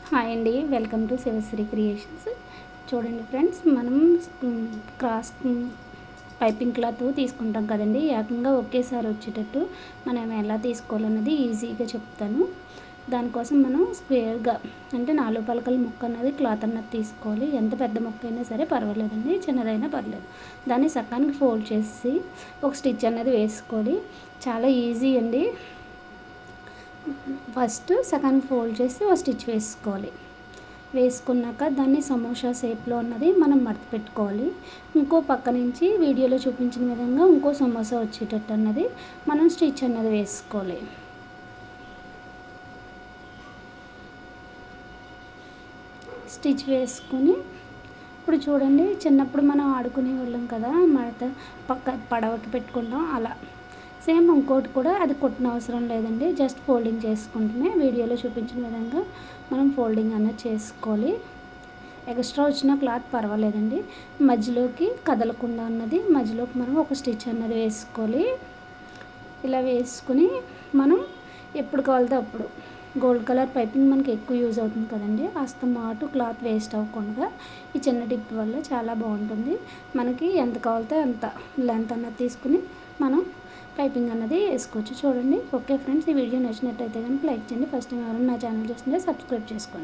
Hi అండి, welcome to Sivasri creations. చూడండి friends, మనం క్రాస్ పైపింగ్ క్లాత్ తీసుకుంటాం కదండి. ఏకంగా ఒకేసారి వచ్చేటట్టు మనం ఎలా తీసుకోవాలన్నది ఈజీగా చెప్తాను. దానికోసం మనం స్క్వేర్గా అంటే 4 పలకల ముక్క అన్నది క్లాత్ అన్నది తీసుకోవాలి. ఎంత పెద్ద ముక్క అయినా సరే పర్వాలేదండి, చిన్నదైనా పర్లేదు. దాన్ని సకానికి ఫోల్డ్ చేసి ఒక స్టిచ్ అన్నది వేసుకోవాలి. చాలా ఈజీ అండి. ఫస్ట్ సగానికి ఫోల్డ్ చేసి ఒక స్టిచ్ వేసుకోవాలి. వేసుకున్నాక దాన్ని సమోసా షేప్లో ఉన్నది మనం మడత పెట్టుకోవాలి. ఇంకో పక్క నుంచి వీడియోలో చూపించిన విధంగా ఇంకో సమోసా వచ్చేటట్టు అన్నది మనం స్టిచ్ అన్నది వేసుకోవాలి. స్టిచ్ వేసుకుని ఇప్పుడు చూడండి, చిన్నప్పుడు మనం ఆడుకునే వాళ్ళం కదా, మడత పక్క పడవకి పెట్టుకుంటాం అలా. సేమ్ ఇంకోటి కూడా అది కుట్టిన అవసరం లేదండి, జస్ట్ ఫోల్డింగ్ చేసుకుంటూనే వీడియోలో చూపించిన విధంగా మనం ఫోల్డింగ్ అన్నది చేసుకోవాలి. ఎక్స్ట్రా వచ్చిన క్లాత్ పర్వాలేదండి, మధ్యలోకి కదలకుండా అన్నది మధ్యలోకి మనం ఒక స్టిచ్ అన్నది వేసుకోవాలి. ఇలా వేసుకుని మనం ఎప్పుడు కావాలితే అప్పుడు గోల్డ్ కలర్ పైపింగ్ మనకి ఎక్కువ యూజ్ అవుతుంది కదండి, అస్తమాటు క్లాత్ వేస్ట్ అవ్వకుండా ఈ చిన్న టిప్ వల్ల చాలా బాగుంటుంది. మనకి ఎంత కావాలితే అంత లెంత్ అన్నది తీసుకుని మనం పైపింగ్ అన్నది వేసుకోవచ్చు. చూడండి. ఓకే ఫ్రెండ్స్, ఈ వీడియో నచ్చినట్టయితే కనుక లైక్ చేయండి. ఫస్ట్ టైం ఎవరైనా నా ఛానల్ చూస్తుంటే సబ్స్క్రైబ్ చేసుకోండి.